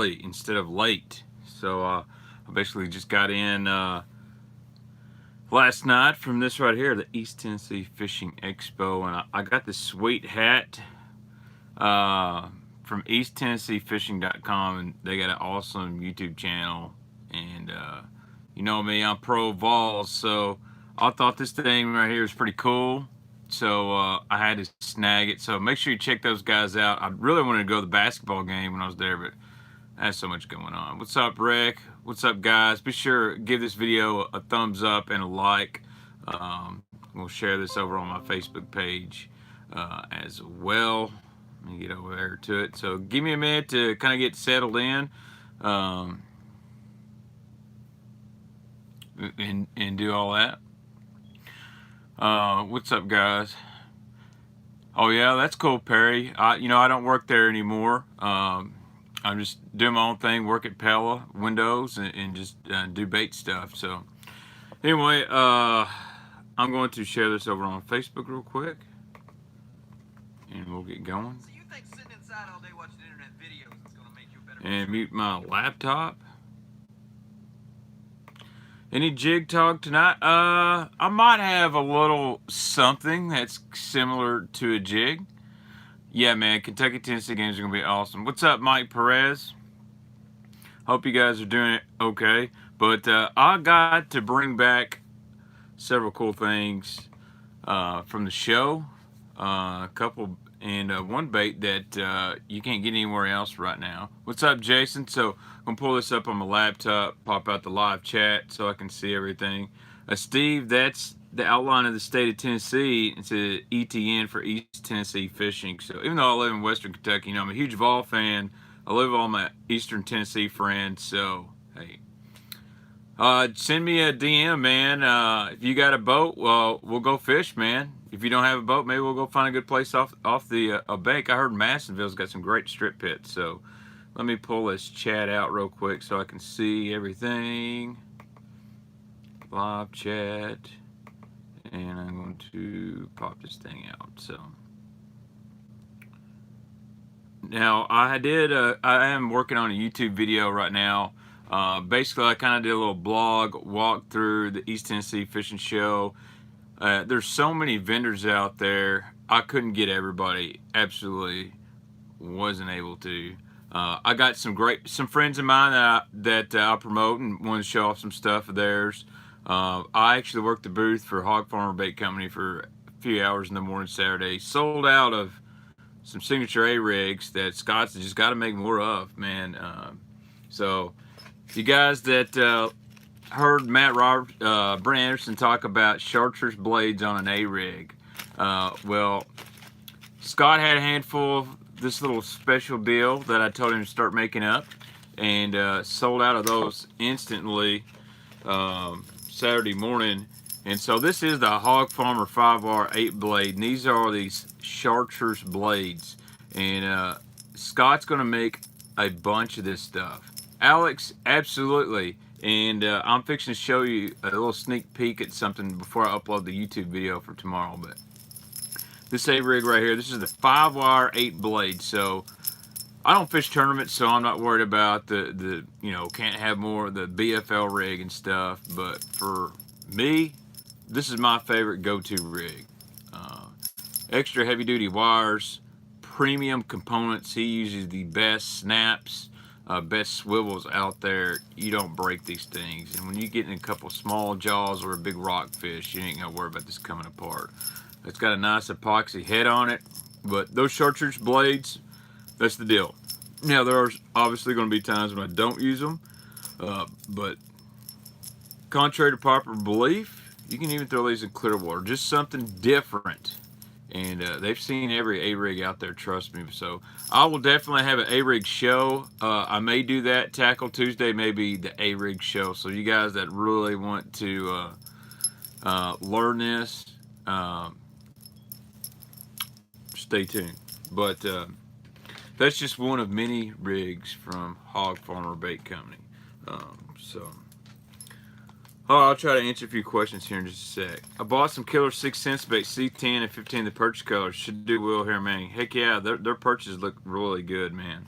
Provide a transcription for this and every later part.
instead of late. So I basically just got in last night from this right here, the East Tennessee Fishing Expo, and I got this sweet hat from EastTennesseeFishing.com, and they got an awesome YouTube channel. And you know me, I'm pro Vols, so I thought this thing right here was pretty cool. So I had to snag it. So make sure you check those guys out. I really wanted to go to the basketball game when I was there, but I had so much going on. What's up, Rick? What's up, guys? Be sure to give this video a thumbs up and a like. We'll share this over on my Facebook page as well. Let me get over there to it. So give me a minute to kind of get settled in and do all that. What's up, guys? Oh yeah, that's cool, Perry. I don't work there anymore. I'm just doing my own thing, work at Pella Windows, and just do bait stuff. So anyway, I'm going to share this over on Facebook real quick, and we'll get going. So you think sitting inside all day watching internet videos is going to make you a better And mute my laptop. Any jig talk tonight? I might have a little something that's similar to a jig. Yeah, man, Kentucky Tennessee games are gonna be awesome. What's up, Mike Perez? Hope you guys are doing okay. But I got to bring back several cool things from the show. A couple and one bait that you can't get anywhere else right now. What's up, Jason? So I'm gonna pull this up on my laptop, pop out the live chat so I can see everything. Steve, that's the outline of the state of Tennessee. It's a ETN for East Tennessee Fishing. So even though I live in Western Kentucky, I'm a huge Vol fan. I live with all my Eastern Tennessee friends. So hey, send me a DM, man. If you got a boat, well, we'll go fish, man. If you don't have a boat, maybe we'll go find a good place off the bank. I heard Madisonville's got some great strip pits. So let me pull this chat out real quick so I can see everything. Live chat. And I'm going to pop this thing out. So now I am working on a YouTube video right now. Basically, I kind of did a little blog walk through the East Tennessee Fishing Show. There's so many vendors out there. I couldn't get everybody. Absolutely wasn't able to. I got some friends of mine that I promote and want to show off some stuff of theirs. I actually worked the booth for Hog Farmer Bait Company for a few hours in the morning Saturday. Sold out of some signature A-rigs that Scott's just got to make more of, man. So you guys that heard Brent Anderson talk about chartreuse blades on an A-rig, well, Scott had a handful of this little special deal that I told him to start making up, and sold out of those instantly Saturday morning. And so this is the Hog Farmer 5R 8 blade, and these are these chartreuse blades, and Scott's gonna make a bunch of this stuff. Alex, absolutely. And I'm fixing to show you a little sneak peek at something before I upload the YouTube video for tomorrow. But this A-rig right here, this is the 5R 8 blade. So I don't fish tournaments, so I'm not worried about the can't have more of the BFL rig and stuff. But for me, this is my favorite go-to rig. Extra heavy-duty wires, premium components. He uses the best snaps, best swivels out there. You don't break these things. And when you get in a couple small jaws or a big rockfish, you ain't gonna worry about this coming apart. It's got a nice epoxy head on it. But those chartreuse blades, that's the deal. Now, there's obviously going to be times when I don't use them, but contrary to popular belief, you can even throw these in clear water. Just something different. And they've seen every A-rig out there, trust me. So I will definitely have an A-rig show. I may do that. Tackle Tuesday may be the A-rig show. So you guys that really want to learn this, stay tuned. But that's just one of many rigs from Hog Farmer Bait Company. I'll try to answer a few questions here in just a sec. I bought some Killer 6 cents bait, C10 and 15, the purchase colors. Should do well here, man. Heck yeah, their purchases look really good, man.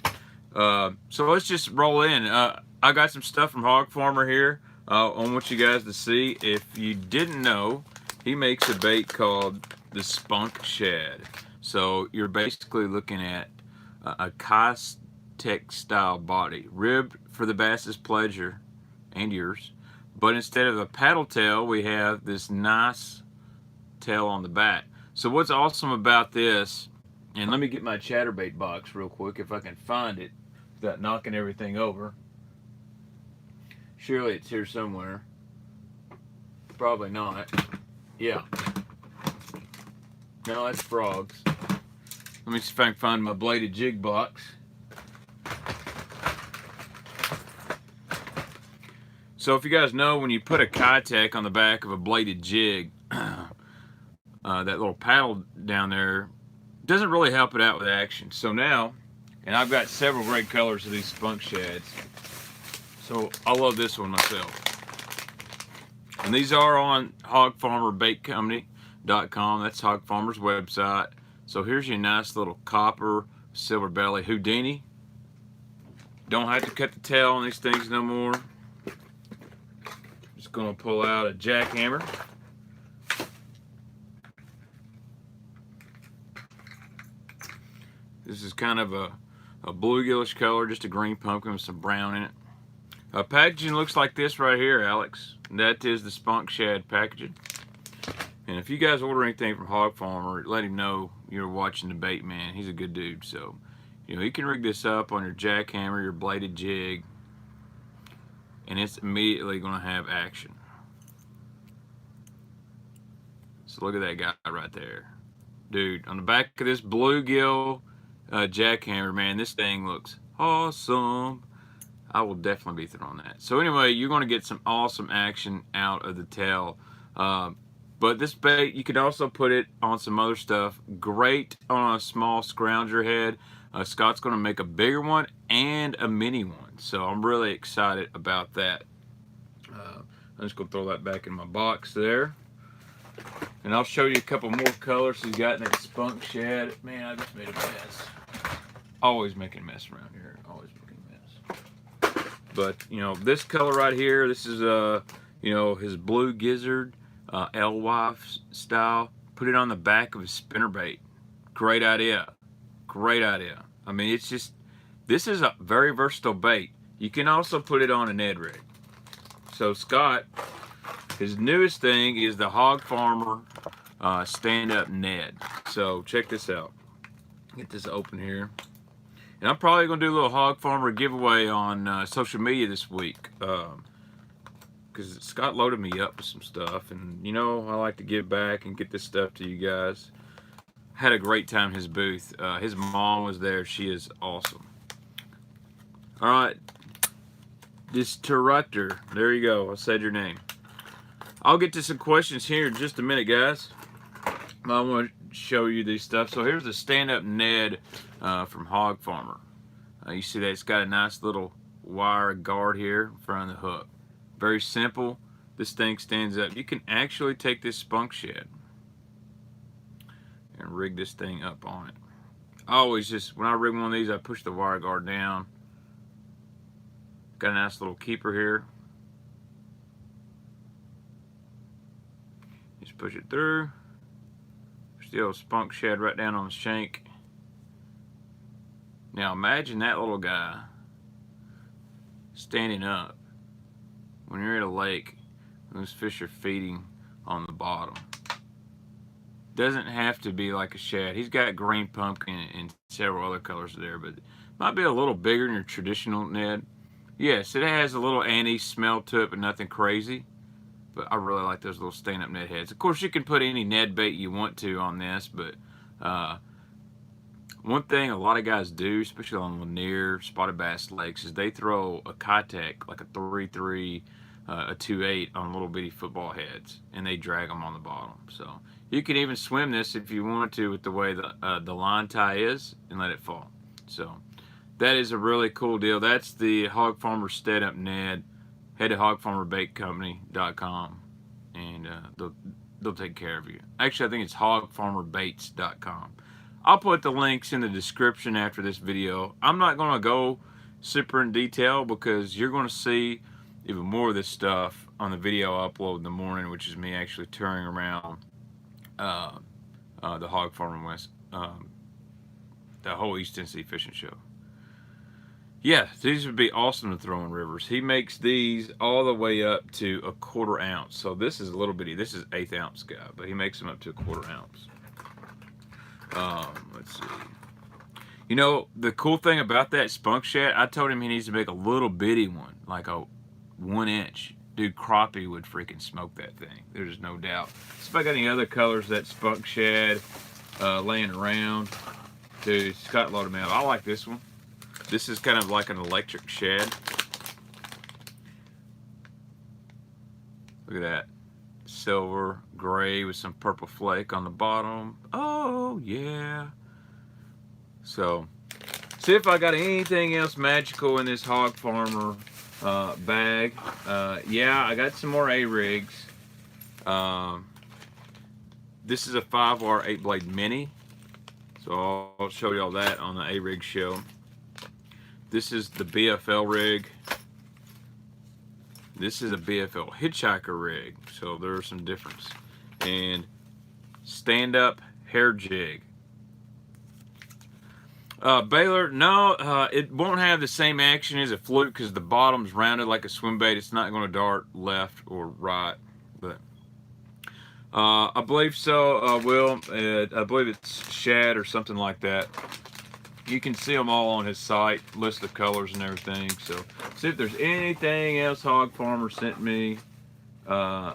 So let's just roll in. I got some stuff from Hog Farmer here. I want you guys to see. If you didn't know, he makes a bait called the Spunk Shad. So you're basically looking at a Tech style body, ribbed for the bass's pleasure and yours. But instead of a paddle tail, we have this nice tail on the back. So what's awesome about this, and let me get my chatterbait box real quick if I can find it without knocking everything over. Surely it's here somewhere. Probably not. Yeah. No, that's frogs. Let me see if I can find my bladed jig box. So if you guys know, when you put a Tech on the back of a bladed jig, that little paddle down there doesn't really help it out with action. So now, and I've got several great colors of these Spunk Shads. So I love this one myself. And these are on hogfarmerbaitcompany.com. That's Hog Farmer's website. So here's your nice little copper silver belly Houdini. Don't have to cut the tail on these things no more. Just gonna pull out a jackhammer. This is kind of a bluegill-ish color, just a green pumpkin with some brown in it. Packaging looks like this right here, Alex. That is the Spunk Shad packaging. And if you guys order anything from Hog Farmer, let him know you're watching the Baitman. He's a good dude. So, you know, you can rig this up on your jackhammer, your bladed jig, and it's immediately going to have action. So look at that guy right there. Dude, on the back of this bluegill jackhammer, man, this thing looks awesome. I will definitely be throwing that. So anyway, you're going to get some awesome action out of the tail. But this bait, you could also put it on some other stuff. Great on a small scrounger head. Scott's going to make a bigger one and a mini one. So I'm really excited about that. I'm just going to throw that back in my box there. And I'll show you a couple more colors he's got in that Spunk Shad. Man, I just made a mess. Always making a mess around here. Always making a mess. But, you know, this color right here, this is, you know, his blue gizzard, alewife style. Put it on the back of his spinnerbait. Great idea. Great idea. I mean, it's just, this is a very versatile bait. You can also put it on a Ned rig. So Scott, his newest thing is the Hog Farmer stand-up Ned. So check this out. Get this open here. And I'm probably going to do a little Hog Farmer giveaway on social media this week. Because Scott loaded me up with some stuff. And, you know, I like to give back and get this stuff to you guys. Had a great time in his booth. His mom was there. She is awesome. All right. Disruptor. There you go. I said your name. I'll get to some questions here in just a minute, guys. I want to show you these stuff. So here's the stand-up Ned from Hog Farmer. You see that it's got a nice little wire guard here in front of the hook. Very simple. This thing stands up. You can actually take this Spunk Shad and rig this thing up on it. I always just, when I rig one of these, I push the wire guard down. Got a nice little keeper here. Just push it through. Push the old Spunk Shad right down on the shank. Now imagine that little guy standing up when you're at a lake and those fish are feeding on the bottom. Doesn't have to be like a shad. He's got green pumpkin and several other colors there, but it might be a little bigger than your traditional Ned. Yes, it has a little anise smell to it, but nothing crazy. But I really like those little stand-up Ned heads. Of course, you can put any Ned bait you want to on this, but one thing a lot of guys do, especially on Lanier, spotted bass lakes, is they throw a Tech, like a 3.3, a 2.8 on little bitty football heads, and they drag them on the bottom. So you can even swim this if you want to with the way the line tie is and let it fall. So that is a really cool deal. That's the Hog Farmer stand-up Ned. Head to hogfarmerbaitcompany.com and they'll take care of you. Actually, I think it's hogfarmerbaits.com. I'll put the links in the description after this video. I'm not going to go super in detail because you're going to see even more of this stuff on the video I upload in the morning, which is me actually touring around the Hog Farmer West, the whole East Tennessee fishing show. Yeah, these would be awesome to throw in rivers. He makes these all the way up to a 1/4 ounce. So this is a little bitty. This is 1/8 ounce guy, but he makes them up to a 1/4 ounce. Let's see. You know, the cool thing about that Spunk Shad, I told him he needs to make a little bitty one, like a 1 inch. Dude, crappie would freaking smoke that thing. There's no doubt. So if I got any other colors that Spunk Shad laying around, dude, Scott loaded me up. I like this one. This is kind of like an electric shad. Look at that. Silver, gray with some purple flake on the bottom. Oh, yeah. So, see if I got anything else magical in this Hog Farmer bag. Yeah, I got some more A-Rigs. This is a 5R 8-blade mini. So I'll show y'all that on the A-Rig show. This is the BFL rig. This is a BFL hitchhiker rig, so there's some difference. And stand-up hair jig. Baler, no, it won't have the same action as a fluke because the bottom's rounded like a swim bait. It's not going to dart left or right, but I believe so. Will I believe it's shad or something like that. You can see them all on his site, list of colors and everything. So, see if there's anything else Hog Farmer sent me. Now,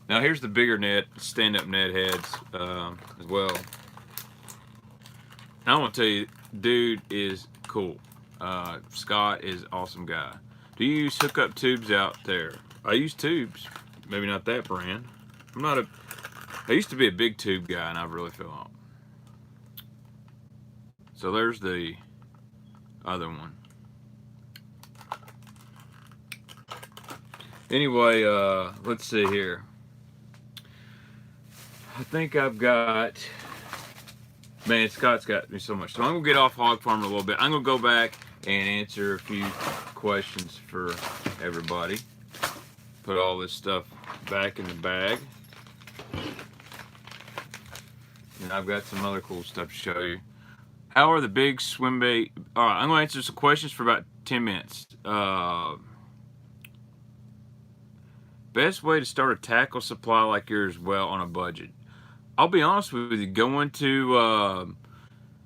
here's the bigger net, stand-up net heads as well. And I want to tell you, dude is cool. Scott is an awesome guy. Do you use hookup tubes out there? I use tubes. Maybe not that brand. I used to be a big tube guy, and I've really fell off. So there's the other one. Anyway, let's see here. I think I've got, man, Scott's got me so much. So I'm gonna get off Hog Farmer a little bit. I'm gonna go back and answer a few questions for everybody. Put all this stuff back in the bag. And I've got some other cool stuff to show you. How are the big swim bait? All right, I'm going to answer some questions for about 10 minutes. Best way to start a tackle supply like yours well on a budget? I'll be honest with you, going to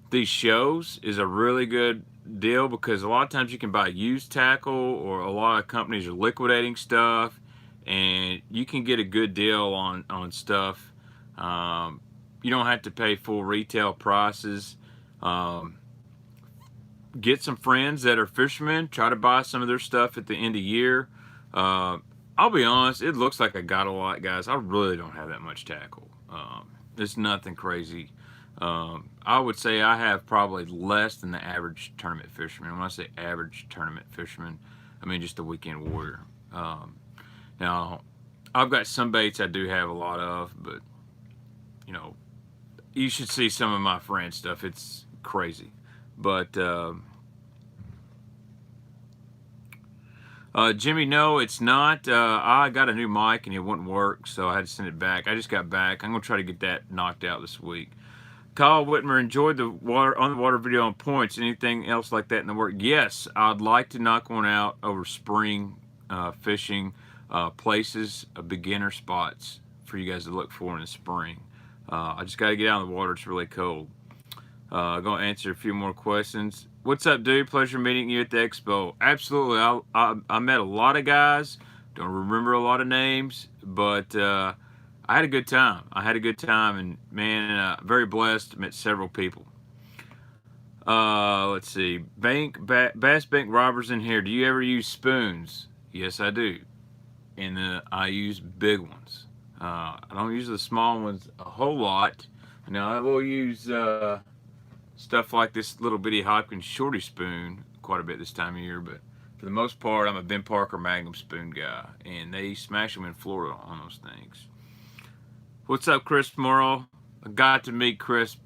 these shows is a really good deal because a lot of times you can buy used tackle or a lot of companies are liquidating stuff and you can get a good deal on stuff. You don't have to pay full retail prices. Get some friends that are fishermen, try to buy some of their stuff at the end of year. I'll be honest, it looks like I got a lot, guys. I really don't have that much tackle. It's nothing crazy. I would say I have probably less than the average tournament fisherman. When I say average tournament fisherman, I mean just a weekend warrior. Now, I've got some baits I do have a lot of, but you know, you should see some of my friend stuff. It's crazy. But Jimmy, no, it's not. I got a new mic and it wouldn't work, so I had to send it back. I just got back. I'm gonna try to get that knocked out this week. Kyle Whitmer, enjoyed the on the water video on points. Anything else like that in the work? Yes, I'd like to knock one out over spring fishing places, beginner spots for you guys to look for in the spring. I just got to get out of the water. It's really cold. I'm going to answer a few more questions. What's up, dude? Pleasure meeting you at the Expo. Absolutely. I met a lot of guys. Don't remember a lot of names, but I had a good time. And man, very blessed. Met several people. Let's see. Bass Bank robbers in here. Do you ever use spoons? Yes, I do. And I use big ones. I don't use the small ones a whole lot. Now I will use stuff like this little bitty Hopkins shorty spoon quite a bit this time of year, but for the most part I'm a Ben Parker Magnum spoon guy, and they smash them in Florida on those things. What's up, Chris Morrow? I got to meet Chris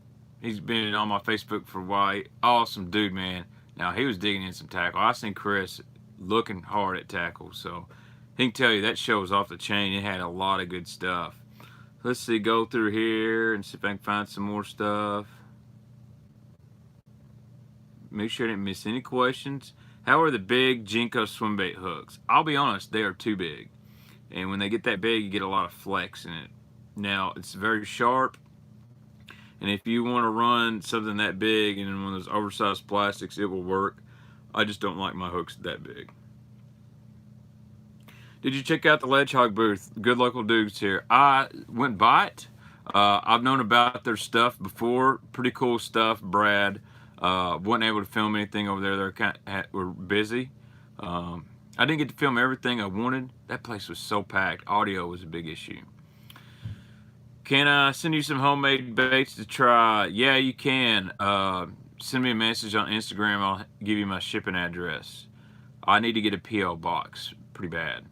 He's been on my Facebook for a while. Awesome dude, man. Now, he was digging in some tackle. I seen Chris looking hard at tackle, so he can tell you that show was off the chain. It had a lot of good stuff. Let's see, go through here and see if I can find some more stuff. Make sure I didn't miss any questions. How are the big Jinko swimbait hooks? I'll be honest, they are too big. And when they get that big, you get a lot of flex in it. Now, it's very sharp. And if you want to run something that big and in one of those oversized plastics, it will work. I just don't like my hooks that big. Did you check out the Ledge Hog booth? Good local dudes here. I went by it. I've known about their stuff before. Pretty cool stuff. Brad wasn't able to film anything over there. They were busy. I didn't get to film everything I wanted. That place was so packed. Audio was a big issue. Can I send you some homemade baits to try? Yeah, you can. Send me a message on Instagram. I'll give you my shipping address. I need to get a P.O. box pretty bad.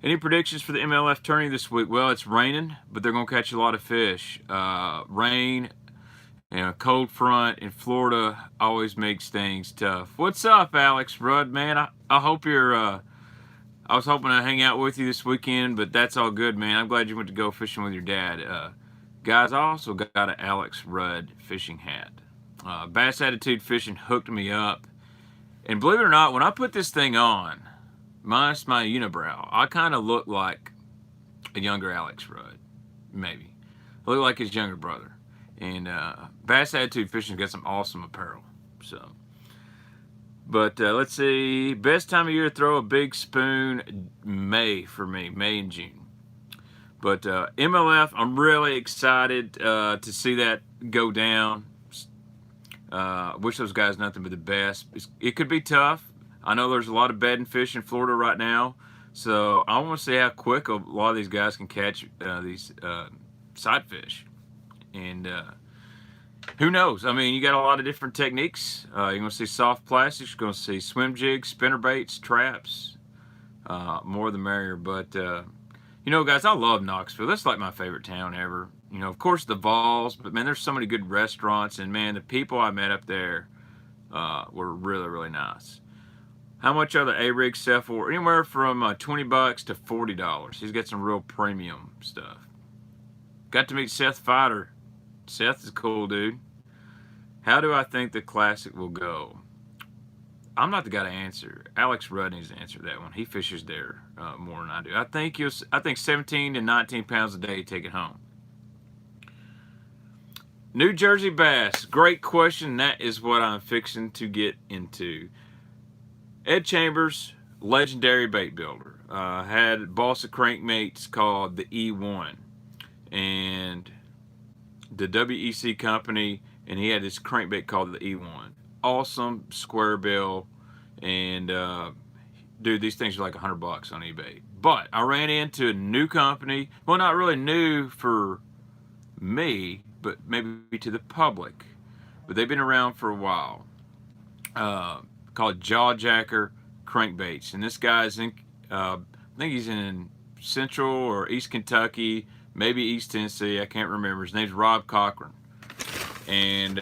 Any predictions for the MLF tourney this week? Well, it's raining, but they're going to catch a lot of fish. Rain and a cold front in Florida always makes things tough. What's up, Alex Rudd, man? I hope you're... I was hoping to hang out with you this weekend, but that's all good, man. I'm glad you went to go fishing with your dad. Guys, I also got an Alex Rudd fishing hat. Bass Attitude Fishing hooked me up. And believe it or not, when I put this thing on, minus my unibrow, I kind of look like a younger Alex Rudd, maybe. I look like his younger brother. And Bass Attitude Fishing's got some awesome apparel. So, but let's see, best time of year to throw a big spoon, May for me, May and June. But MLF, I'm really excited to see that go down. Wish those guys nothing but the best. It could be tough. I know there's a lot of bedding fish in Florida right now, so I want to see how quick a lot of these guys can catch these side fish. And who knows? I mean, you got a lot of different techniques. You're going to see soft plastics. You're going to see swim jigs, spinner baits, traps. More the merrier. But, you know, guys, I love Knoxville. That's like my favorite town ever. You know, of course, the Vols. But, man, there's so many good restaurants. And, man, the people I met up there were really, really nice. How much are the A-Rig sell for? Anywhere from $20 to $40. He's got some real premium stuff. Got to meet Seth Fighter. Seth is a cool dude. How do I think the Classic will go? I'm not the guy to answer. Alex Rudd needs to answer that one. He fishes there more than I do. I think 17 to 19 pounds a day take it home. New Jersey bass. Great question. That is what I'm fixing to get into. Ed Chambers, legendary bait builder, had balsa crankbaits called the E1, and the WEC company, and he had this crankbait called the E1. Awesome square bill, and dude, these things are like $100 on eBay. But I ran into a new company, well, not really new for me, but maybe to the public, but they've been around for a while. Called Jawjacker Crankbaits, and this guy's in I think he's in Central or East Kentucky, maybe East Tennessee, I can't remember. His name's Rob Cochran. And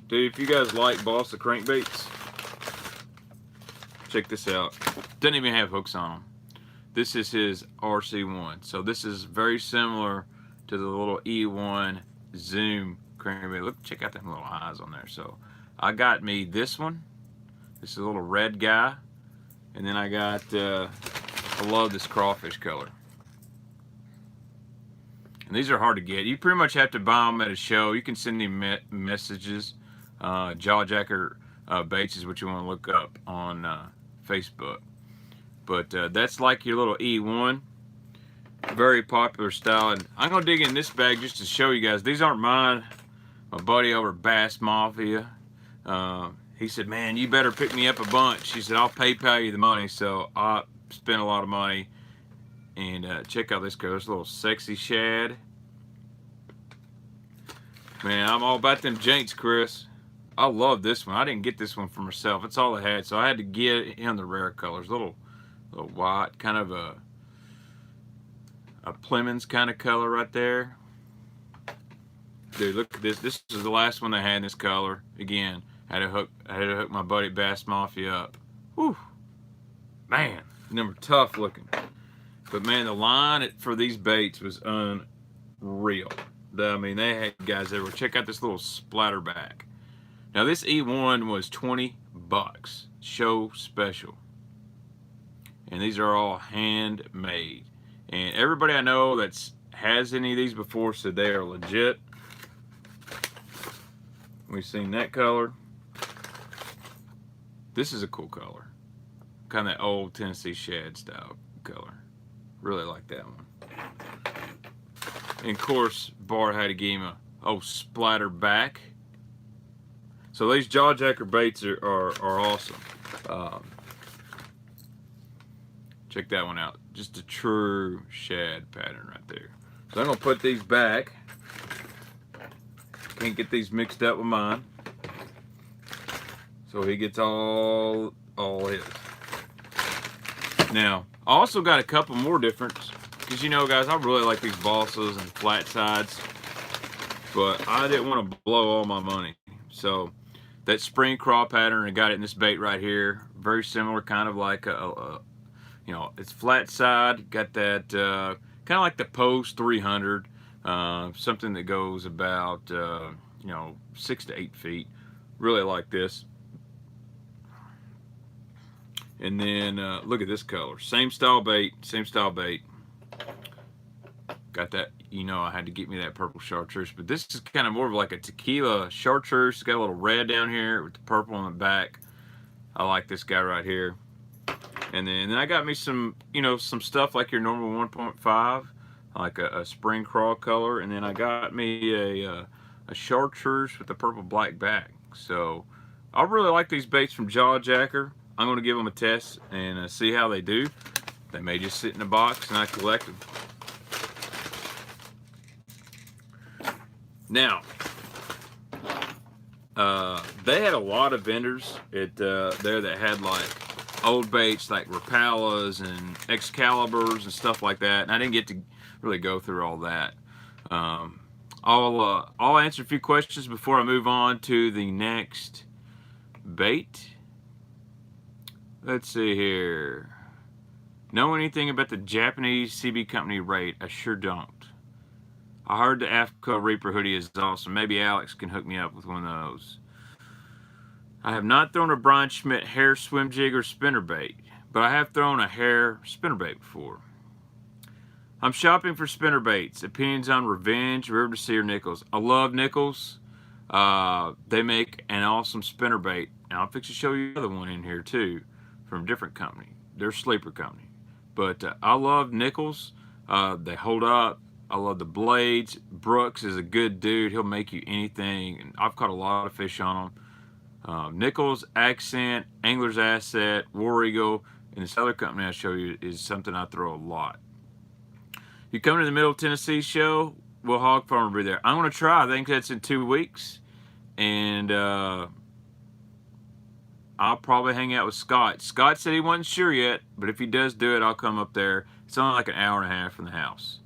dude, if you guys like balsa crankbaits, check this out. Doesn't even have hooks on them. This is his RC1, so this is very similar to the little E1 Zoom crankbait. Look, check out them little eyes on there. So I got me this one. This is a little red guy. And then I got, I love this crawfish color. And these are hard to get. You pretty much have to buy them at a show. You can send them messages. Jawjacker Baits is what you want to look up on Facebook. But that's like your little E1. Very popular style. And I'm going to dig in this bag just to show you guys. These aren't mine. My buddy over at Bass Mafia. He said, man, you better pick me up a bunch. He said, I'll PayPal you the money. So I spent a lot of money. And check out this color. This little sexy shad. Man, I'm all about them janks, Chris. I love this one. I didn't get this one for myself. It's all I had. So I had to get him the rare colors. Little white, kind of a Plemons kind of color right there. Dude, look at this. This is the last one they had in this color. Again, I had to hook my buddy Bass Mafia up. Whew. Man, them are tough looking. But man, the line for these baits was unreal. I mean, they had guys everywhere. Check out this little splatterback. Now this E1 was $20. Show special. And these are all handmade. And everybody I know that's has any of these before said they are legit. We've seen that color. This is a cool color. Kind of that old Tennessee shad style color. Really like that one. And of course, Bar had to give him a splatter back. So these jawjacker baits are awesome. Check that one out. Just a true shad pattern right there. So I'm gonna put these back. Can't get these mixed up with mine. So he gets all his. Now, I also got a couple more different, because you know guys, I really like these bosses and flat sides, but I didn't want to blow all my money. So that spring craw pattern, I got it in this bait right here. Very similar, kind of like you know, it's flat side, got that kind of like the Post 300, something that goes about you know, 6 to 8 feet. Really like this. And then look at this color. Same style bait, same style bait. Got that, you know, I had to get me that purple chartreuse, but this is kind of more of like a tequila chartreuse. It's got a little red down here with the purple on the back. I like this guy right here. And then I got me some, you know, some stuff like your normal 1.5, like a spring crawl color, and then I got me a chartreuse with a purple black back. So I really like these baits from Jawjacker. I'm going to give them a test and see how they do. They may just sit in a box and I collect them. Now, they had a lot of vendors at there that had like old baits like Rapalas and Excaliburs and stuff like that, and I didn't get to really go through all that. I'll answer a few questions before I move on to the next bait. Let's see here. Know anything about the Japanese CB company rate? I sure don't. I heard the Africa Reaper hoodie is awesome. Maybe Alex can hook me up with one of those. I have not thrown a Brian Schmidt hair swim jig or spinnerbait, but I have thrown a hair spinnerbait before. I'm shopping for spinnerbaits. Opinions on Revenge, River to Sea, or Nichols. I love Nichols. They make an awesome spinnerbait. Now I'm fixing to show you another one in here too, from a different company. They're a sleeper company. But I love Nichols. They hold up. I love the blades. Brooks is a good dude. He'll make you anything. And I've caught a lot of fish on them. Nichols, Accent, Angler's Asset, War Eagle, and this other company I show you is something I throw a lot. You come to the Middle Tennessee show, will Hog Farmer be there? I'm going to try. I think that's in 2 weeks. And I'll probably hang out with Scott. Scott said he wasn't sure yet, but if he does do it, I'll come up there. It's only like an hour and a half from the house.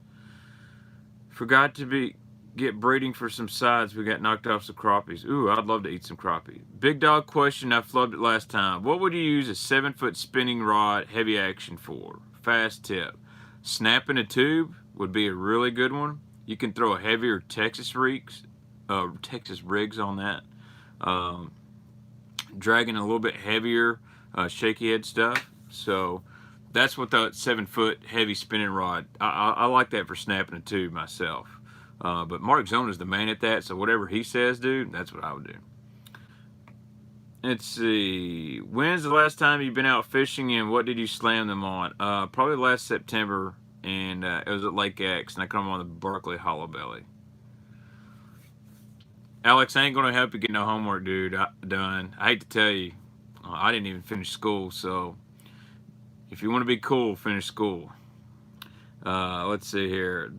Forgot to get breeding for some sides. We got knocked off some crappies. Ooh, I'd love to eat some crappie. Big dog question. I flubbed it last time. What would you use a 7-foot spinning rod heavy action for? Fast tip. Snapping a tube would be a really good one. You can throw a heavier Texas rigs on that. Dragging a little bit heavier shaky head stuff. So that's what the 7-foot heavy spinning rod. I like that for snapping a tube myself. But Mark Zone is the man at that, so whatever he says, dude, that's what I would do. Let's see. When's the last time you've been out fishing and what did you slam them on? Probably last September, and it was at Lake X, and I come on the Berkeley Hollow Belly. Alex, I ain't going to help you get no homework, dude, done. I hate to tell you, I didn't even finish school, so if you want to be cool, finish school. Let's see here.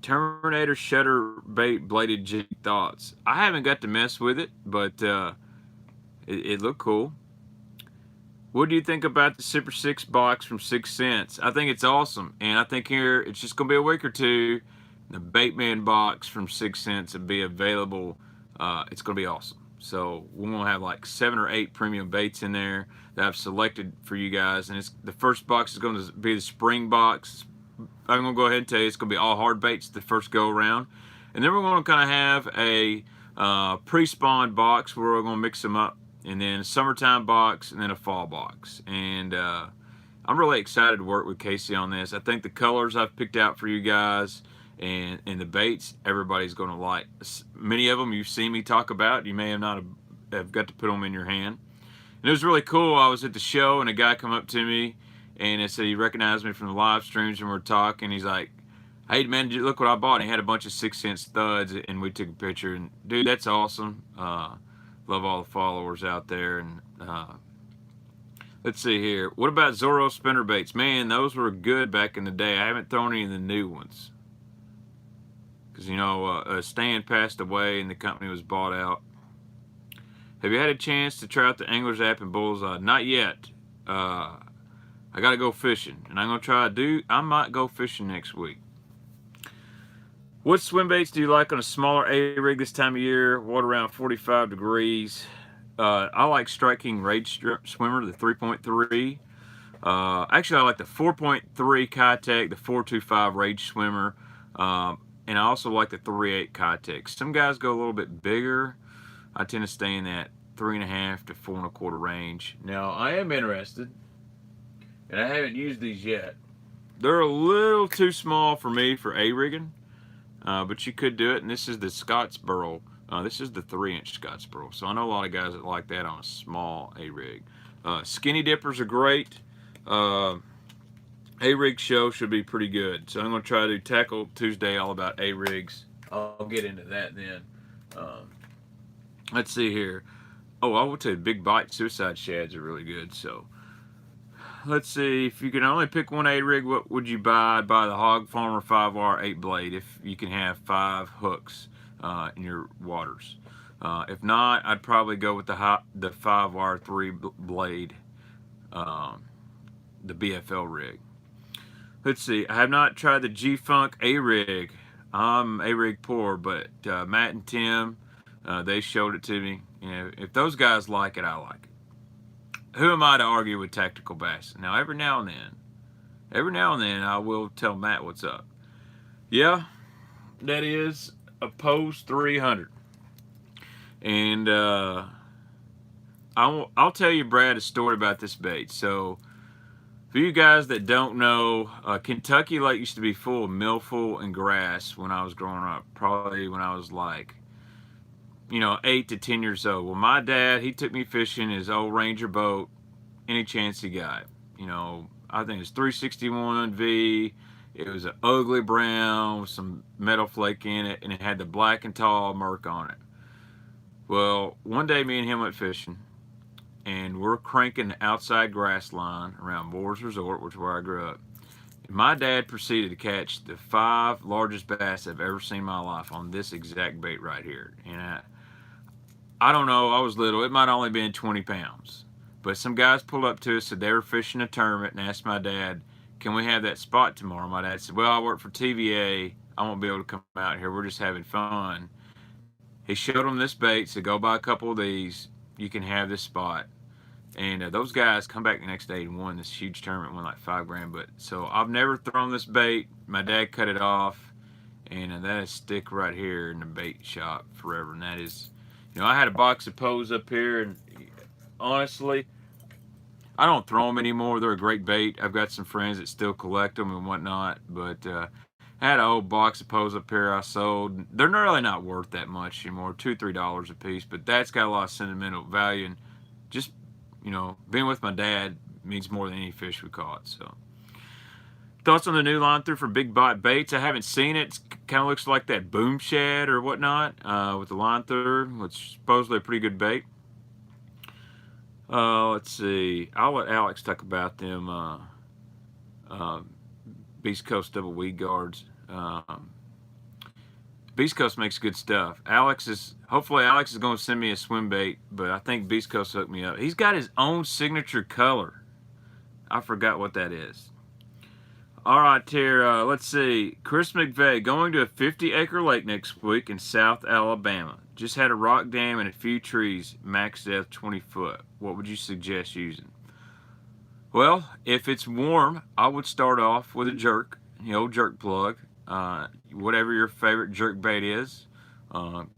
Terminator shutter bait bladed jig thoughts. I haven't got to mess with it, but it looked cool. What do you think about the Super 6 box from 6 Cents? I think it's awesome, and I think here it's just going to be a week or two, the Baitman box from 6 cents will be available. It's going to be awesome. So we're going to have like 7 or 8 premium baits in there that I've selected for you guys. And the first box is going to be the spring box. I'm going to go ahead and tell you it's going to be all hard baits the first go around. And then we're going to kind of have a pre-spawn box where we're going to mix them up. And then a summertime box and then a fall box. And I'm really excited to work with Casey on this. I think the colors I've picked out for you guys and the baits, everybody's going to like. Many of them you've seen me talk about. You may have not have got to put them in your hand. And it was really cool. I was at the show and a guy come up to me and he said he recognized me from the live streams and we're talking. He's like, "Hey man, look what I bought." And he had a bunch of 6 cent studs and we took a picture. And dude, that's awesome. Love all the followers out there. And let's see here. What about Zorro spinner baits? Man, those were good back in the day. I haven't thrown any of the new ones. Because, you know, Stan passed away and the company was bought out. Have you had a chance to try out the Anglers app and Bullseye? Not yet. I got to go fishing. And I'm going to try I might go fishing next week. What swim baits do you like on a smaller A-Rig this time of year? Water around 45 degrees. I like Strike King Rage Swimmer, the 3.3. Actually, I like the 4.3 Kitech, the 425 Rage Swimmer. And I also like the 3.8 Kitech. Some guys go a little bit bigger. I tend to stay in that 3.5 to 4.25 range. Now, I am interested, and I haven't used these yet. They're a little too small for me for A-rigging. But you could do it, and this is the Scottsboro. This is the 3-inch Scottsboro. So I know a lot of guys that like that on a small A-rig. Skinny dippers are great. A-rig show should be pretty good. So I'm going to try to do Tackle Tuesday all about A-rigs. I'll get into that then. Let's see here. Oh, I will tell you, big bite suicide shads are really good. So let's see, if you can only pick one A-rig, what would you buy? I'd buy the Hog Farmer 5R 8 blade if you can have 5 hooks in your waters. If not, I'd probably go with the 5R 3 blade, the BFL rig. Let's see, I have not tried the G-Funk A-Rig. I'm A-Rig poor, but Matt and Tim, they showed it to me. You know, if those guys like it, I like it. Who am I to argue with tactical bass? Now, every now and then, I will tell Matt what's up. Yeah, that is a Pose 300. And I'll tell you, Brad, a story about this bait. So, for you guys that don't know, Kentucky Lake used to be full of milfoil and grass when I was growing up. Probably when I was like, 8 to 10 years old. Well, my dad, he took me fishing his old Ranger boat any chance he got. I think it was 361V. It was an ugly brown with some metal flake in it, and it had the black and tall mark on it. Well, one day me and him went fishing, and we're cranking the outside grass line around Moore's Resort, which is where I grew up. And my dad proceeded to catch the 5 largest bass I've ever seen in my life on this exact bait right here. And I don't know, I was little. It might have only been 20 pounds. But some guys pulled up to us, said they were fishing a tournament, and asked my dad, "Can we have that spot tomorrow?" My dad said, "Well, I work for TVA. I won't be able to come out here. We're just having fun." He showed them this bait, said, "Go buy a couple of these. You can have this spot." And those guys come back the next day and won this huge tournament, won like $5 grand. But so I've never thrown this bait. My dad cut it off, and that is stick right here in the bait shop forever. And that is, I had a box of Pose up here, and honestly, I don't throw them anymore. They're a great bait. I've got some friends that still collect them and whatnot. But I had an old box of Pose up here I sold. They're really not worth that much anymore, $2, $3 a piece. But that's got a lot of sentimental value, and just being with my dad means more than any fish we caught. So, thoughts on the new line through for big bite baits? I haven't seen it. It kind of looks like that Boom Shad or whatnot with the line through, which is supposedly a pretty good bait. Let's see. I'll let Alex talk about them Beast Coast double weed guards. Beast Coast makes good stuff. Hopefully Alex is going to send me a swim bait, but I think Beast Coast hooked me up. He's got his own signature color. I forgot what that is. All right, here, let's see. Chris McVeigh, going to a 50-acre lake next week in South Alabama. Just had a rock dam and a few trees, max depth 20 foot. What would you suggest using? Well, if it's warm, I would start off with a jerk, the old jerk plug. Whatever your favorite jerk bait is. Don't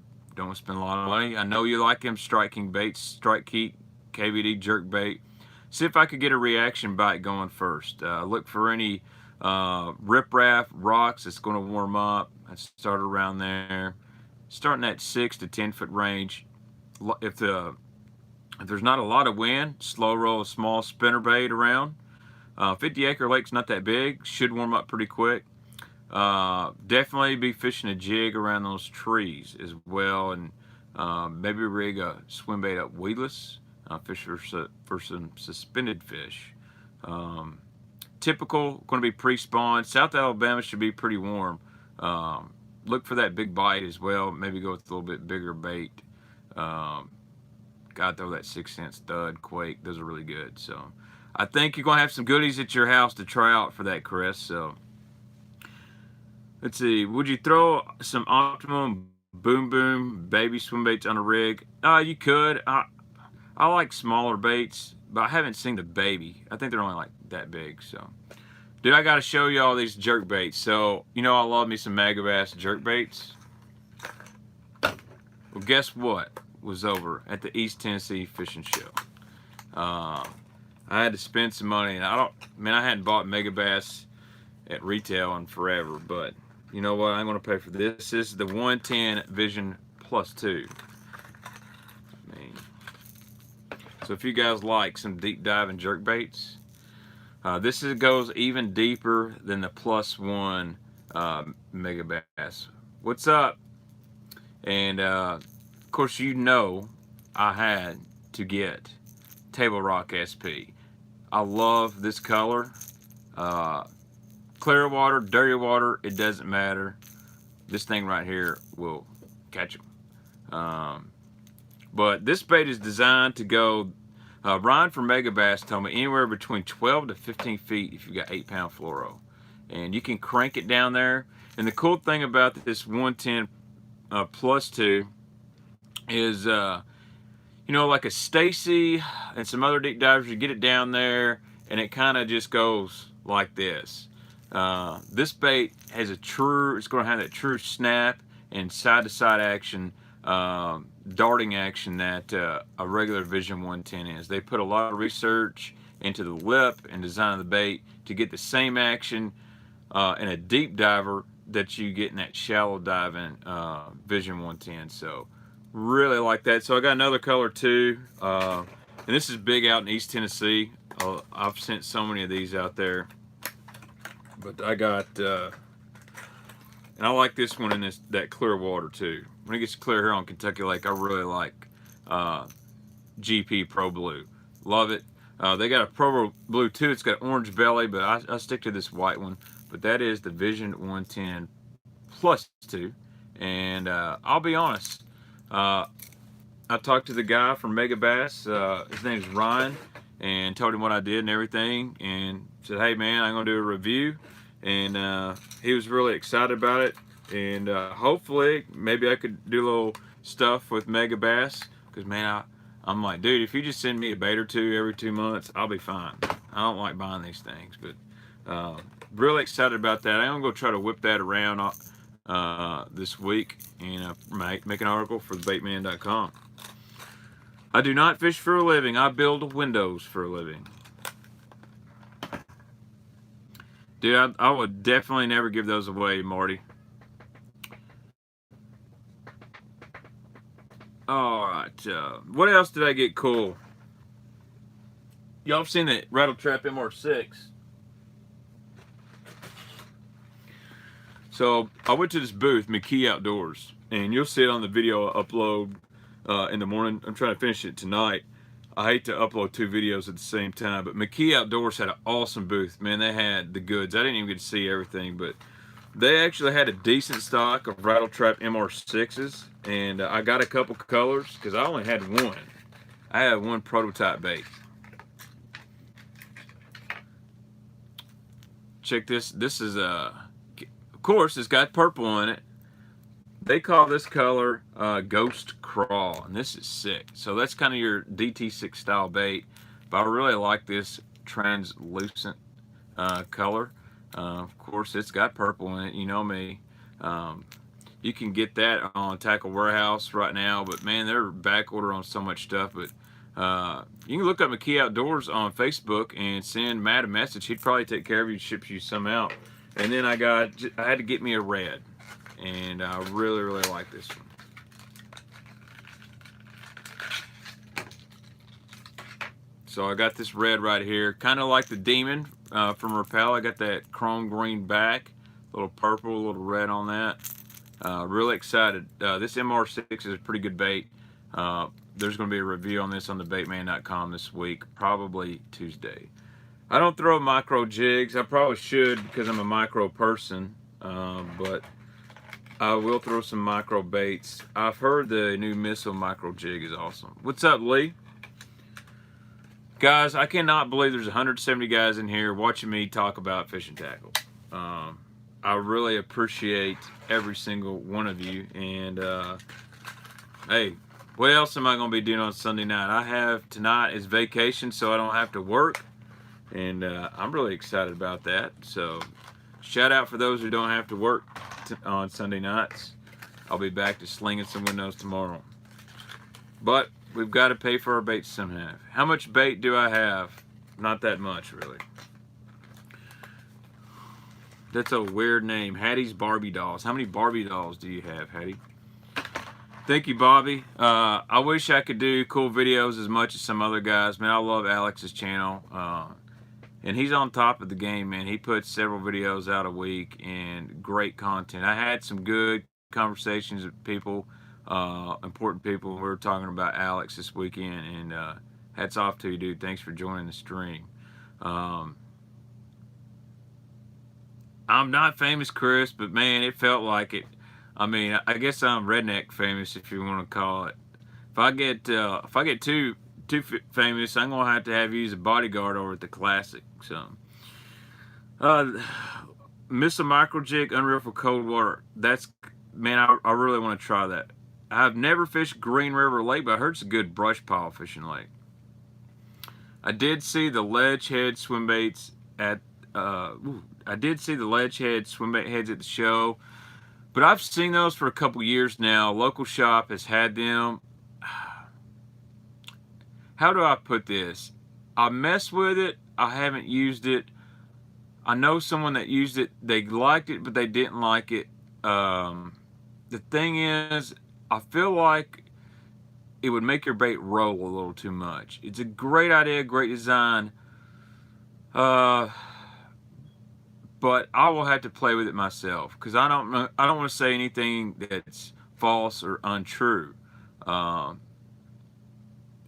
spend a lot of money. I know you like them striking baits, strike heat, KVD jerk bait. See if I could get a reaction bite going first. Look for any riprap, rocks that's going to warm up. I start around there. Starting at 6 to 10 foot range. If there's not a lot of wind, slow roll a small spinner bait around. 50-acre lake's not that big. Should warm up pretty quick. Definitely be fishing a jig around those trees as well, and maybe rig a swim bait up weedless. Fish for some suspended fish. Typical, going to be pre-spawn. South Alabama should be pretty warm. Look for that big bite as well. Maybe go with a little bit bigger bait. Gotta throw that 6-cent stud, Quake. Those are really good. So I think you're going to have some goodies at your house to try out for that, Chris. So let's see. Would you throw some Optimum Boom Boom baby swim baits on a rig? You could. I like smaller baits, but I haven't seen the baby. I think they're only like that big. So, dude, I got to show you all these jerk baits. So, you know I love me some Megabass jerk baits. Well, guess what was over at the East Tennessee Fishing Show? I had to spend some money, and I hadn't bought Megabass at retail in forever, but you know what? I'm going to pay for this. This is the 110 Vision Plus 2. So if you guys like some deep diving jerk baits, this goes even deeper than the Plus 1 Megabass. What's up? And of course, you know I had to get Table Rock SP. I love this color. Clear water, dirty water, it doesn't matter. This thing right here will catch them. But this bait is designed to go, Ryan from Megabass told me, anywhere between 12 to 15 feet if you got 8-pound fluoro. And you can crank it down there. And the cool thing about this 110 Plus 2 is, you know, like a Stacy and some other deep divers, you get it down there and it kind of just goes like this. This bait has it's going to have that true snap and side-to-side action, darting action that a regular Vision 110 is. They put a lot of research into the lip and design of the bait to get the same action in a deep diver that you get in that shallow diving Vision 110. So really like that. So I got another color too, and this is big out in East Tennessee. I've sent so many of these out there, but I got and I like this one in that clear water too. When it gets clear here on Kentucky Lake, I really like GP Pro Blue. Love it. They got a Pro Blue too. It's got orange belly, but I stick to this white one. But that is the Vision 110 Plus 2. And I'll be honest, I talked to the guy from Megabass. His name's Ryan, and told him what I did and everything, and said, hey man, I'm gonna do a review. And he was really excited about it, and hopefully maybe I could do a little stuff with Megabass, because man, I'm like, dude, if you just send me a bait or two every 2 months, I'll be fine. I don't like buying these things, but really excited about that. I'm gonna go try to whip that around this week and make an article for thebaitman.com. I do not fish for a living. I build windows for a living. Dude, I would definitely never give those away, Marty. Alright, what else did I get cool? Y'all have seen that Rattle Trap MR6. So, I went to this booth, McKee Outdoors, and you'll see it on the video I upload in the morning. I'm trying to finish it tonight. I hate to upload 2 videos at the same time, but McKee Outdoors had an awesome booth. Man, they had the goods. I didn't even get to see everything, but they actually had a decent stock of Rattle Trap MR6s, and I got a couple colors because I only had one. I had one prototype bait. check this. This is of course, it's got purple in it. They call this color Ghost Crawl, and this is sick. So that's kind of your DT6 style bait, but I really like this translucent color. Of course, it's got purple in it. You know me. You can get that on Tackle Warehouse right now, but man, they're back order on so much stuff. But you can look up McKee Outdoors on Facebook and send Matt a message. He'd probably take care of you, ships you some out. And then I had to get me a red, and I really like this one. So I got this red right here, kind of like the Demon from Repel. I got that chrome green back, a little purple, a little red on that. Really excited. This MR6 is a pretty good bait. There's going to be a review on this on thebaitman.com this week, probably Tuesday. I don't throw micro jigs. I probably should because I'm a micro person, but I will throw some micro baits. I've heard the new Missile micro jig is awesome. What's up, Lee? Guys, I cannot believe there's 170 guys in here watching me talk about fishing tackle. I really appreciate every single one of you. And hey, what else am I going to be doing on Sunday night? Tonight is vacation, so I don't have to work. And I'm really excited about that. So shout out for those who don't have to work on Sunday nights. I'll be back to slinging some windows tomorrow. But we've got to pay for our bait somehow. How much bait do I have? Not that much, really. That's a weird name. Hattie's Barbie Dolls. How many Barbie dolls do you have, Hattie? Thank you, Bobby. I wish I could do cool videos as much as some other guys. Man, I love Alex's channel. And he's on top of the game, man. He puts several videos out a week and great content. I had some good conversations with people, important people. We were talking about Alex this weekend, and hats off to you, dude. Thanks for joining the stream. I'm not famous, Chris, but man, it felt like it. I mean, I guess I'm redneck famous, if you want to call it. If I get too famous, I'm gonna have you as a bodyguard over at the Classic. So, Missile Micro Jig, Unreal for Cold Water. That's, man, I really want to try that. I've never fished Green River Lake, but I heard it's a good brush pile fishing lake. I did see the ledge head swim baits at swim bait heads at the show, but I've seen those for a couple years now. Local shop has had them. How do I put this? I mess with it. I haven't used it. I know someone that used it. They liked it, but they didn't like it. The thing is, I feel like it would make your bait roll a little too much. It's a great idea, great design. But I will have to play with it myself because I don't want to say anything that's false or untrue.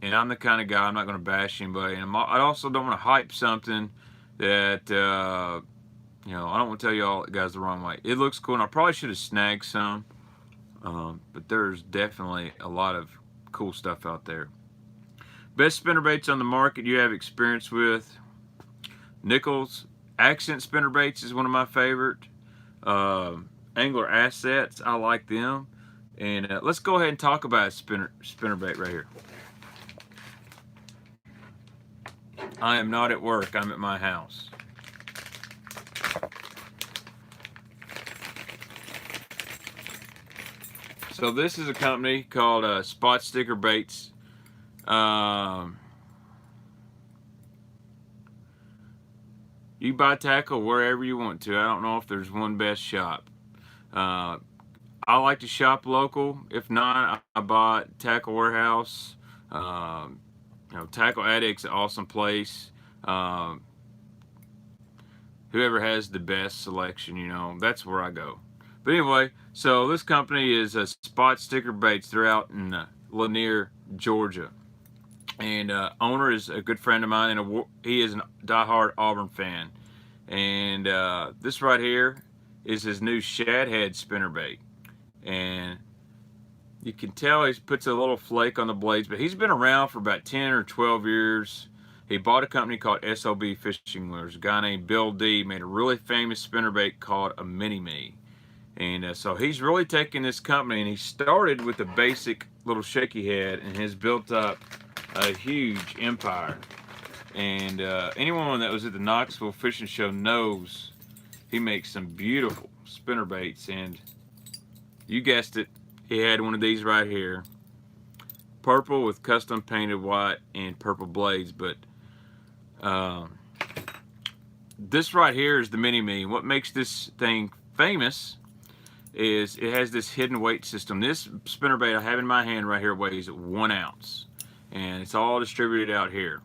And I'm the kind of guy, I'm not going to bash anybody. And I also don't want to hype something that, I don't want to tell you all guys the wrong way. It looks cool, and I probably should have snagged some. But there's definitely a lot of cool stuff out there. Best spinnerbaits on the market you have experience with. Nichols Accent spinnerbaits is one of my favorite. Angler Assets, I like them. And let's go ahead and talk about a spinnerbait right here. I am not at work, I'm at my house. So this is a company called Spot Sticker Baits. You buy tackle wherever you want to. I don't know if there's one best shop. I like to shop local. If not, I buy Tackle Warehouse. Tackle Addict's an awesome place. Whoever has the best selection, that's where I go. But anyway, so this company is a Spot Sticker Baits. They're out in Lanier, Georgia. And owner is a good friend of mine, and he is a diehard Auburn fan. And this right here is his new shad head spinnerbait. And you can tell he puts a little flake on the blades, but he's been around for about 10 or 12 years. He bought a company called SOB Fishing Lures. A guy named Bill D made a really famous spinnerbait called a Mini-Me. And so he's really taken this company, and he started with a basic little shaky head and has built up a huge empire. And anyone that was at the Knoxville Fishing Show knows he makes some beautiful spinnerbaits. And you guessed it, he had one of these right here. Purple with custom painted white and purple blades. But this right here is the Mini-Me. What makes this thing famous is it has this hidden weight system. This spinnerbait I have in my hand right here weighs 1 ounce, and it's all distributed out here.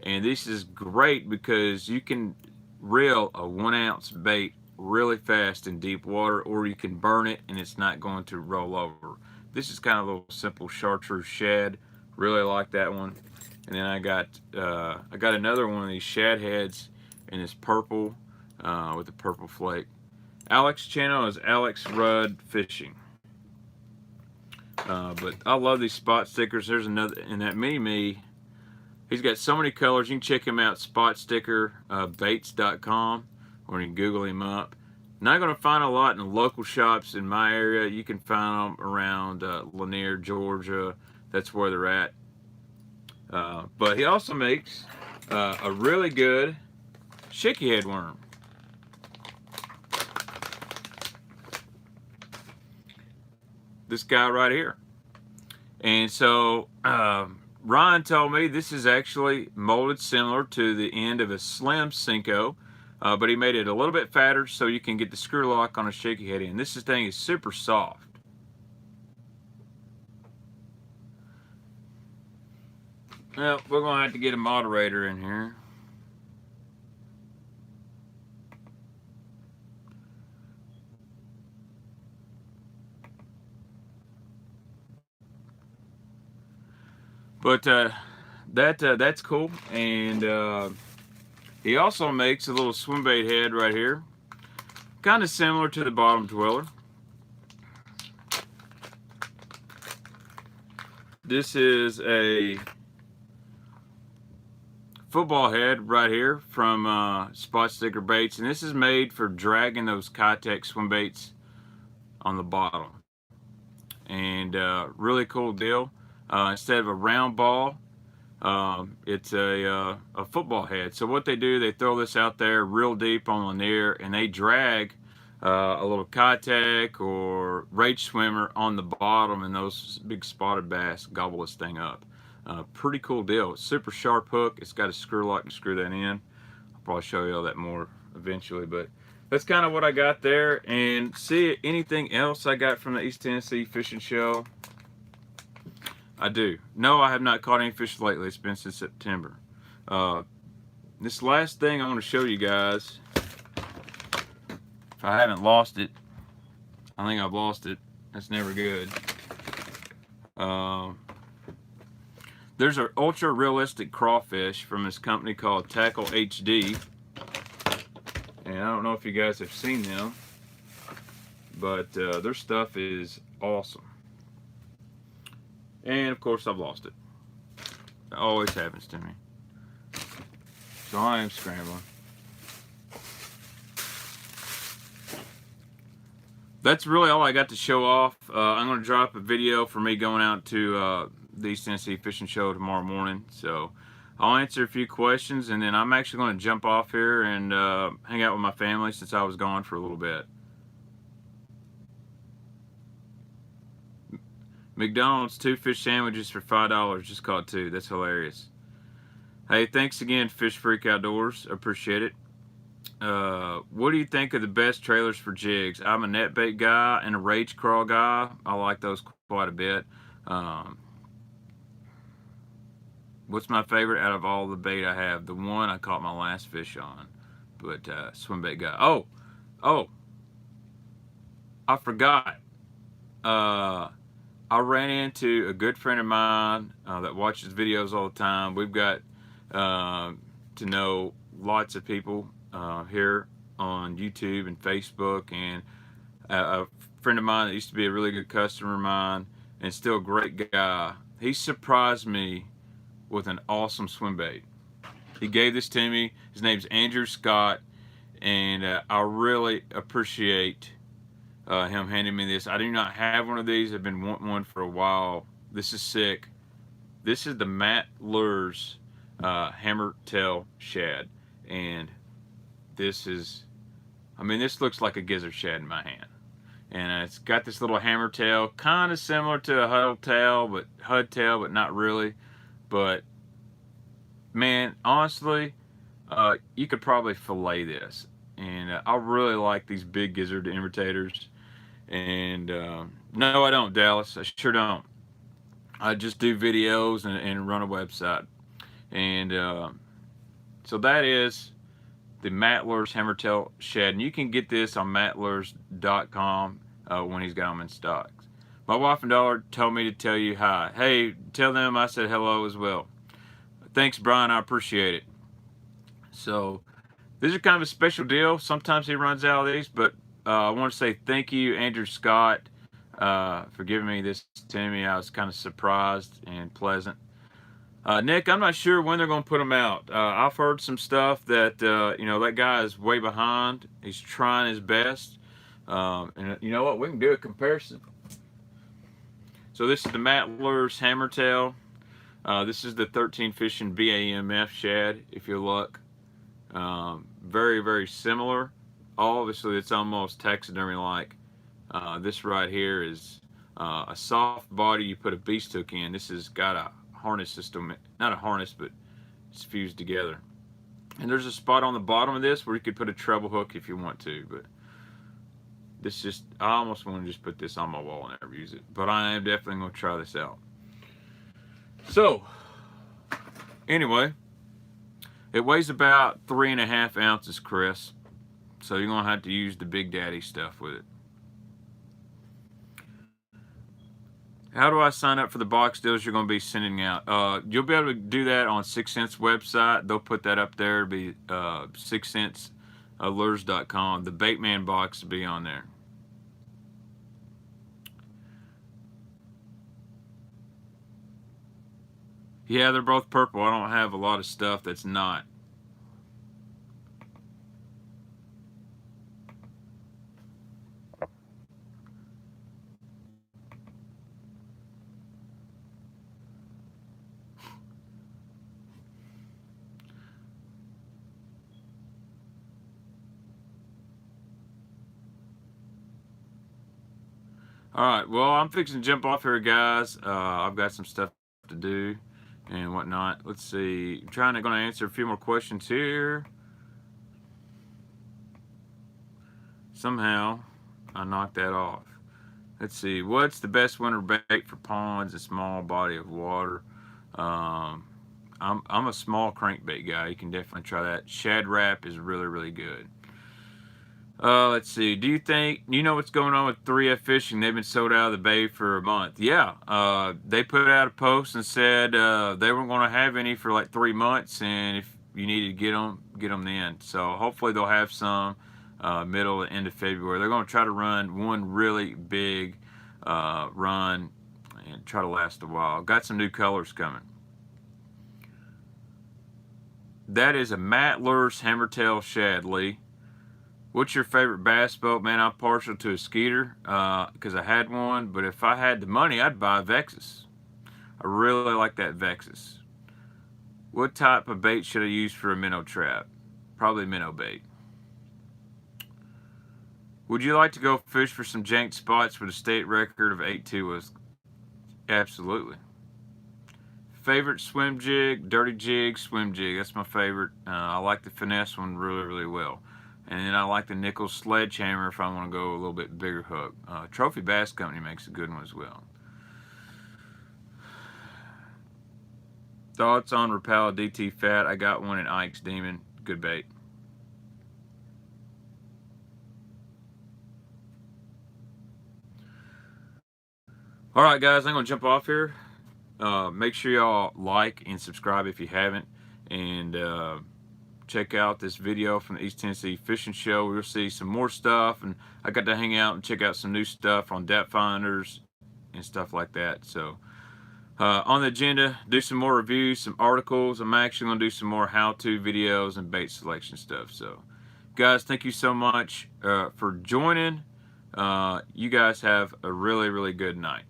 And this is great because you can reel a 1 ounce bait really fast in deep water, or you can burn it and it's not going to roll over. This is kind of a little simple chartreuse shad. Really like that one. And then I got another one of these shad heads in this purple with the purple flake. Alex's channel is Alex Rudd Fishing. But I love these spot stickers. There's another in that Mini-Me. He's got so many colors. You can check him out, SpotStickerBaits.com, or you can Google him up. Not going to find a lot in local shops in my area. You can find them around Lanier, Georgia. That's where they're at. But he also makes a really good shaky head worm. This guy right here. And so Ryan told me this is actually molded similar to the end of a slim Senko, but he made it a little bit fatter so you can get the screw lock on a shaky head in. This thing is super soft. Well, we're going to have to get a moderator in here. But that's cool. And he also makes a little swimbait head right here, kind of similar to the bottom dweller. This is a football head right here from Spot Sticker Baits, and this is made for dragging those Kitech swim baits on the bottom. And really cool deal. Instead of a round ball, it's a football head. So what they do, they throw this out there real deep on Lanier, and they drag a little Kitech or Rage Swimmer on the bottom, and those big spotted bass gobble this thing up. Pretty cool deal. It's super sharp hook. It's got a screw lock to screw that in. I'll probably show you all that more eventually, but that's kind of what I got there. And see anything else I got from the East Tennessee Fishing Show? I do. No, I have not caught any fish lately. It's been since September. This last thing I want to show you guys, if I haven't lost it, I think I've lost it. That's never good. There's an ultra realistic crawfish from this company called Tackle HD. And I don't know if you guys have seen them, but their stuff is awesome. And of course I've lost it. It always happens to me. So I am scrambling. That's really all I got to show off. I'm going to drop a video for me going out to the East Tennessee Fishing Show tomorrow morning. So I'll answer a few questions, and then I'm actually going to jump off here and hang out with my family since I was gone for a little bit. McDonald's 2 fish sandwiches for $5. Just caught 2. That's hilarious. Hey, thanks again, Fish Freak Outdoors. Appreciate it. What do you think of the best trailers for jigs? I'm a net bait guy and a rage crawl guy. I like those quite a bit. What's my favorite out of all the bait I have? The one I caught my last fish on. But swim bait guy. Oh, I forgot. I ran into a good friend of mine that watches videos all the time. We've got to know lots of people here on YouTube and Facebook, and a friend of mine that used to be a really good customer of mine and still a great guy. He surprised me with an awesome swim bait. He gave this to me. His name's Andrew Scott, and I really appreciate him handing me this. I do not have one of these. I've been wanting one for a while. This is sick. This is the Matt Lures Hammertail Shad, and this is, I mean, this looks like a gizzard shad in my hand. And it's got this little hammer tail, kind of similar to a hud tail, but not really. But man, honestly, you could probably fillet this. And I really like these big gizzard imitators. And no, I don't, Dallas. I sure don't. I just do videos and run a website. And so that is the Matt Lures Hammertail Shad, and you can get this on mattlures.com when he's got them in stock. My wife and daughter told me to tell you hi. Hey, tell them I said hello as well. Thanks, Brian. I appreciate it. So these are kind of a special deal. Sometimes he runs out of these, but I want to say thank you, Andrew Scott, for giving me this to me. I was kind of surprised and pleasant. Nick, I'm not sure when they're going to put them out. I've heard some stuff that, that guy is way behind. He's trying his best. And you know what? We can do a comparison. So this is the Matt Lures Hammertail. This is the 13 Fishing BAMF Shad, if you look. Very, very similar. Obviously, it's almost taxidermy-like. This right here is a soft body. You put a beast hook in. This has got a harness system, not a harness, but it's fused together. And there's a spot on the bottom of this where you could put a treble hook if you want to, but this just, I almost want to just put this on my wall and never use it, but I am definitely going to try this out. So anyway, it weighs about 3.5 ounces, Chris, so you're going to have to use the Big Daddy stuff with it. How do I sign up for the box deals you're going to be sending out? You'll be able to do that on 6 Cents website. They'll put that up there. It'll be 6 Cents lures.com. The Baitman box will be on there. Yeah, they're both purple. I don't have a lot of stuff that's not. Alright, well, I'm fixing to jump off here, guys. I've got some stuff to do and whatnot. Let's see. I'm going to answer a few more questions here. Somehow, I knocked that off. Let's see. What's the best winter bait for ponds and small body of water? I'm a small crankbait guy. You can definitely try that. Shad Wrap is really, really good. Let's see. Do you know what's going on with 3F Fishing? They've been sold out of the bay for a month. Yeah. They put out a post and said they weren't going to have any for like 3 months, and if you needed to get them then. So hopefully they'll have some middle to end of February. They're going to try to run one really big run and try to last a while. Got some new colors coming. That is a Matt Lures Hammertail Shad, Lee. What's your favorite bass boat? Man, I'm partial to a Skeeter because I had one, but if I had the money, I'd buy a Vexus. I really like that Vexus. What type of bait should I use for a minnow trap? Probably minnow bait. Would you like to go fish for some jank spots where the state record of 8.2 was? Absolutely. Favorite swim jig? Dirty jig, swim jig. That's my favorite. I like the finesse one really, really well. And then I like the nickel sledgehammer if I want to go a little bit bigger hook. Trophy Bass Company makes a good one as well. Thoughts on Rapala DT Fat? I got one in Ike's Demon. Good bait. Alright guys, I'm going to jump off here. Make sure y'all like and subscribe if you haven't. And check out this video from the East Tennessee Fishing Show. We'll see some more stuff, and I got to hang out and check out some new stuff on depth finders and stuff like that. So On the agenda, do some more reviews, some articles. I'm actually going to do some more how-to videos and bait selection stuff. So, guys, thank you so much for joining. You guys have a really, really good night.